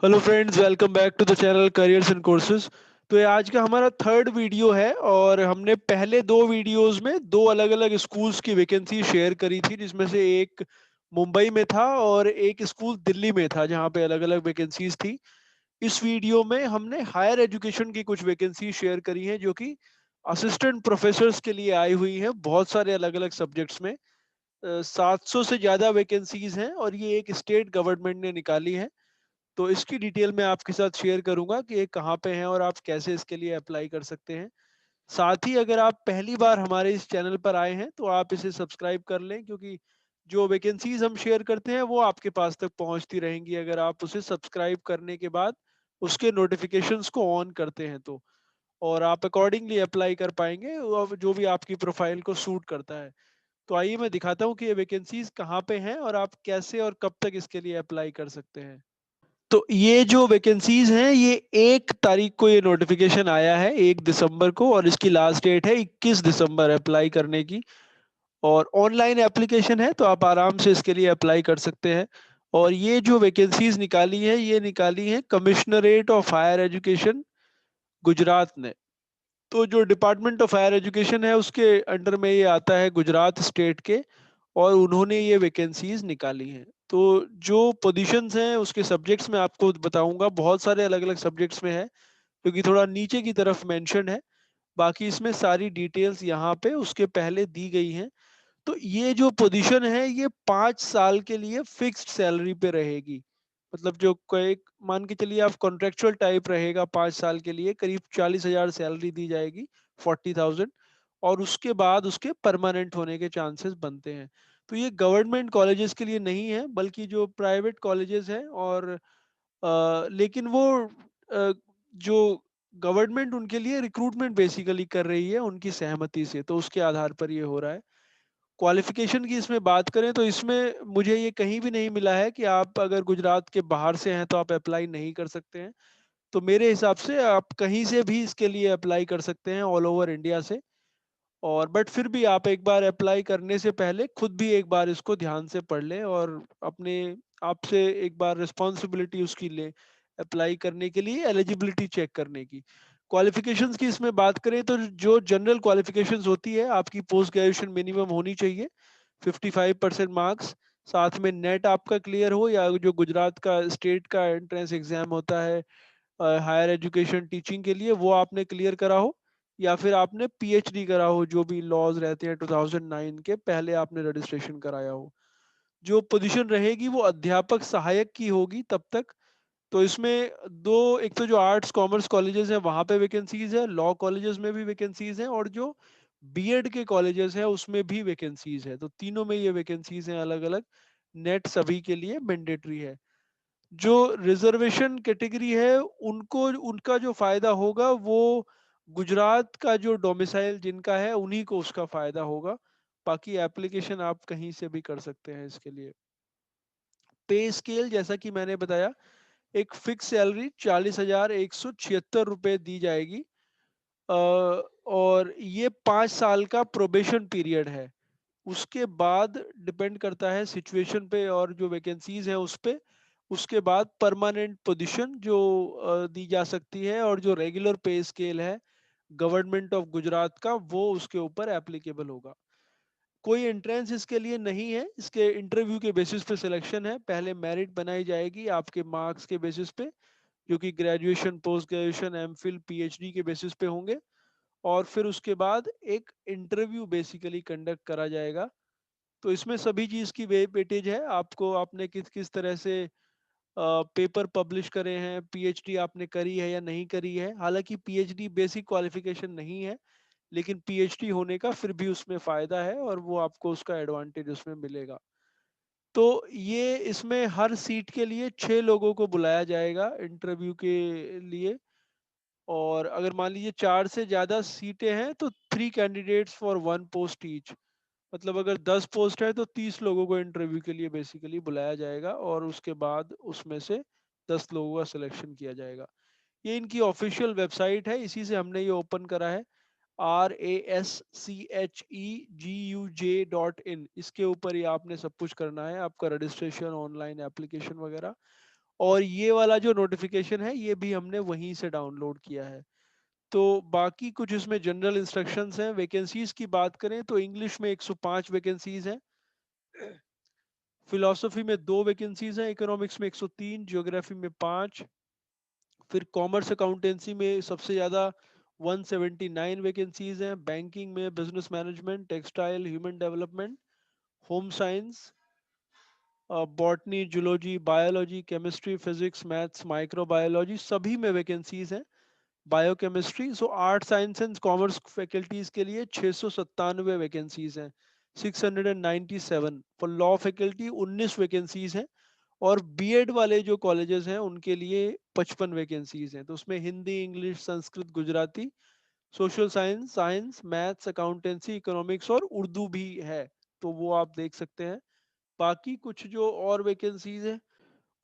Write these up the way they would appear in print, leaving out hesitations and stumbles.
Hello friends, welcome back to the channel careers and courses. तो ये आज का हमारा थर्ड वीडियो है और हमने पहले दो वीडियोस में दो अलग अलग स्कूल्स की वैकेंसी शेयर करी थी, जिसमें से एक मुंबई में था और एक स्कूल दिल्ली में था जहाँ पे अलग अलग वैकेंसीज थी। इस वीडियो में हमने हायर एजुकेशन की कुछ वैकेंसी शेयर करी हैं जो कि असिस्टेंट प्रोफेसर्स के लिए आई हुई हैं, बहुत सारे अलग अलग सब्जेक्ट्स में। 700 से ज़्यादा वैकेंसीज हैं और ये एक स्टेट गवर्नमेंट ने निकाली है। तो इसकी डिटेल मैं आपके साथ शेयर करूंगा कि ये कहाँ पे है और आप कैसे इसके लिए अप्लाई कर सकते हैं। साथ ही अगर आप पहली बार हमारे इस चैनल पर आए हैं तो आप इसे सब्सक्राइब कर लें, क्योंकि जो वैकेंसीज हम शेयर करते हैं वो आपके पास तक पहुंचती रहेंगी अगर आप उसे सब्सक्राइब करने के बाद उसके नोटिफिकेशंस को ऑन करते हैं तो। और आप अकॉर्डिंगली अप्लाई कर पाएंगे जो भी आपकी प्रोफाइल को सूट करता है। तो आइए मैं दिखाता हूँ कि ये वैकेंसीज कहाँ पे हैं और आप कैसे और कब तक इसके लिए अप्लाई कर सकते हैं। तो ये जो वैकेंसीज हैं ये 1 तारीख को ये नोटिफिकेशन आया है, 1 दिसंबर को, और इसकी लास्ट डेट है 21 दिसंबर अप्लाई करने की। और ऑनलाइन एप्लीकेशन है तो आप आराम से इसके लिए अप्लाई कर सकते हैं। और ये जो वैकेंसीज निकाली है ये निकाली है commissionerate of higher education Gujarat ने। तो जो डिपार्टमेंट ऑफ हायर एजुकेशन है उसके अंडर में ये आता है गुजरात स्टेट के, और उन्होंने ये वैकेंसीज निकाली हैं। तो जो पोजीशंस हैं उसके सब्जेक्ट्स में आपको बताऊंगा, बहुत सारे अलग अलग सब्जेक्ट्स में है क्योंकि थोड़ा नीचे की तरफ मेंशन है। बाकी इसमें सारी डिटेल्स यहाँ पे उसके पहले दी गई हैं। तो ये जो पोजीशन है ये 5 साल के लिए फिक्स्ड सैलरी पे रहेगी। मतलब जो कोई मान के चलिए आप कॉन्ट्रेक्चुअल टाइप रहेगा, 5 साल के लिए करीब 40,000 सैलरी दी जाएगी, 40,000। और उसके बाद उसके परमानेंट होने के चांसेस बनते हैं। तो ये गवर्नमेंट कॉलेजेस के लिए नहीं है बल्कि जो प्राइवेट कॉलेजेस हैं, और लेकिन वो जो गवर्नमेंट उनके लिए रिक्रूटमेंट बेसिकली कर रही है उनकी सहमति से, तो उसके आधार पर ये हो रहा है। क्वालिफिकेशन की इसमें बात करें तो इसमें मुझे ये कहीं भी नहीं मिला है कि आप अगर गुजरात के बाहर से हैं तो आप अप्लाई नहीं कर सकते हैं। तो मेरे हिसाब से आप कहीं से भी इसके लिए अप्लाई कर सकते हैं, ऑल ओवर इंडिया से। और बट फिर भी आप एक बार अप्लाई करने से पहले खुद भी एक बार इसको ध्यान से पढ़ लें और अपने आप से एक बार रिस्पॉन्सिबिलिटी उसकी लें अप्लाई करने के लिए, एलिजिबिलिटी चेक करने की। क्वालिफिकेशंस की इसमें बात करें तो जो जनरल क्वालिफिकेशंस होती है, आपकी पोस्ट ग्रेजुएशन मिनिमम होनी चाहिए, 55% मार्क्स। साथ में नेट आपका क्लियर हो, या जो गुजरात का स्टेट का एंट्रेंस एग्जाम होता है हायर एजुकेशन टीचिंग के लिए, वो आपने क्लियर करा हो, या फिर आपने पीएचडी करा हो, जो भी लॉज रहते हैं 2009 के पहले आपने रजिस्ट्रेशन कराया हो। जो पोजीशन रहेगी वो अध्यापक सहायक की होगी तब तक। तो इसमें दो, एक तो जो आर्ट्स कॉमर्स कॉलेजेस हैं वहां पे वैकेंसीज है, लॉ कॉलेजेस में भी वैकेंसीज हैं, और जो बीएड के कॉलेजेस हैं उसमें भी वैकेंसीज है। तो तीनों में ये वैकेंसीज हैं अलग अलग। नेट सभी के लिए मैंडेटरी है। जो रिजर्वेशन कैटेगरी है उनको उनका जो फायदा होगा वो गुजरात का जो डोमिसाइल जिनका है उन्हीं को उसका फायदा होगा। बाकी एप्लीकेशन आप कहीं से भी कर सकते हैं इसके लिए। पे स्केल जैसा कि मैंने बताया, एक फिक्स सैलरी 40,176 रुपये दी जाएगी। और ये 5 साल का प्रोबेशन पीरियड है। उसके बाद डिपेंड करता है सिचुएशन पे और जो वैकेंसीज है उस पे। उसके बाद परमानेंट पोजीशन जो दी जा सकती है, और जो रेगुलर पे स्केल है गवर्नमेंट ऑफ गुजरात का वो उसके ऊपर एप्लीकेबल होगा। कोई एंट्रेंस इसके लिए नहीं है, इसके इंटरव्यू के बेसिस पे सिलेक्शन है। पहले मेरिट बनाई जाएगी आपके मार्क्स के बेसिस पे, जो कि graduation, post graduation, MPhil, PhD के बेसिस पे होंगे। और फिर उसके बाद एक इंटरव्यू बेसिकली कंडक्ट करा जाएगा। तो इसमें सभी चीज़ की वेटेज है, आपको आपने किस किस तरह से पेपर पब्लिश करे हैं, पीएचडी आपने करी है या नहीं करी है। हालांकि पीएचडी बेसिक क्वालिफिकेशन नहीं है, लेकिन पीएचडी होने का फिर भी उसमें फायदा है और वो आपको उसका एडवांटेज उसमें मिलेगा। तो ये इसमें हर सीट के लिए 6 लोगों को बुलाया जाएगा इंटरव्यू के लिए। और अगर मान लीजिए 4 से ज्यादा सीटें हैं तो 3 कैंडिडेट्स फॉर 1 पोस्ट ईच। मतलब अगर 10 पोस्ट है तो 30 लोगों को इंटरव्यू के लिए बेसिकली बुलाया जाएगा, और उसके बाद उसमें से 10 लोगों का सिलेक्शन किया जाएगा। ये इनकी ऑफिशियल वेबसाइट है, इसी से हमने ये ओपन करा है, RASCHEGUJ.in। इसके ऊपर ही आपने सब कुछ करना है, आपका रजिस्ट्रेशन, ऑनलाइन एप्लीकेशन वगैरह। और ये वाला जो नोटिफिकेशन है ये भी हमने वहीं से डाउनलोड किया है। तो बाकी कुछ इसमें जनरल इंस्ट्रक्शंस हैं। वैकेंसीज की बात करें तो इंग्लिश में 105 वैकेंसीज हैं, फिलोसफी में 2 वैकेंसीज हैं, इकोनॉमिक्स में 103, ज्योग्राफी में 5, फिर कॉमर्स अकाउंटेंसी में सबसे ज़्यादा 179 वैकेंसीज हैं, बैंकिंग में, business management, textile, human development, home science, botany, zoology, biology, chemistry, physics, maths, microbiology सभी में वैकेंसीज हैं। Biochemistry, so art science and commerce faculties के लिए 697 वैकेंसीज हैं, 697। फॉर लॉ फैकल्टी 19 वैकेंसीज हैं, और बीएड वाले जो कॉलेजेस हैं उनके लिए 55 वैकेंसीज हैं। तो उसमें Hindi, English, Sanskrit, Gujarati, social science, science, maths, accountancy, economics और उर्दू भी है। तो वो आप देख सकते हैं। बाकी कुछ जो और वैकेंसीज है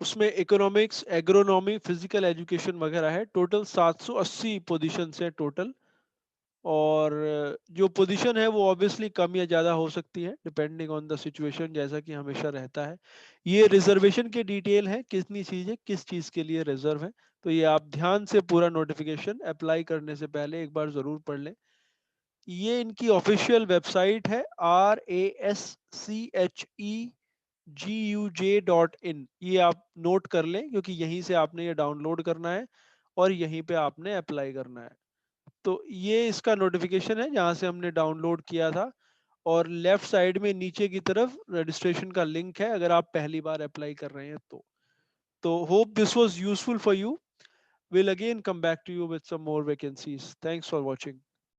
उसमें इकोनॉमिक्स, एग्रोनॉमी, फिजिकल एजुकेशन वगैरह है। टोटल 780 पोजीशन है टोटल। और जो पोजीशन है वो ऑब्वियसली कम या ज़्यादा हो सकती है डिपेंडिंग ऑन द सिचुएशन, जैसा कि हमेशा रहता है। ये रिजर्वेशन के डिटेल है, कितनी चीज़ें किस चीज़ के लिए रिजर्व है। तो ये आप ध्यान से पूरा नोटिफिकेशन अप्लाई करने से पहले एक बार ज़रूर पढ़ लें। ये इनकी ऑफिशियल वेबसाइट है, RASCHEGUJ.in। ये आप नोट कर लें क्योंकि यहीं से आपने ये डाउनलोड करना है और यहीं पे आपने अप्लाई करना है। तो ये इसका नोटिफिकेशन है जहाँ से हमने डाउनलोड किया था। और लेफ्ट साइड में नीचे की तरफ रजिस्ट्रेशन का लिंक है अगर आप पहली बार अप्लाई कर रहे हैं तो hope this was useful for you. We'll again come back to you with some more vacancies. Thanks for watching.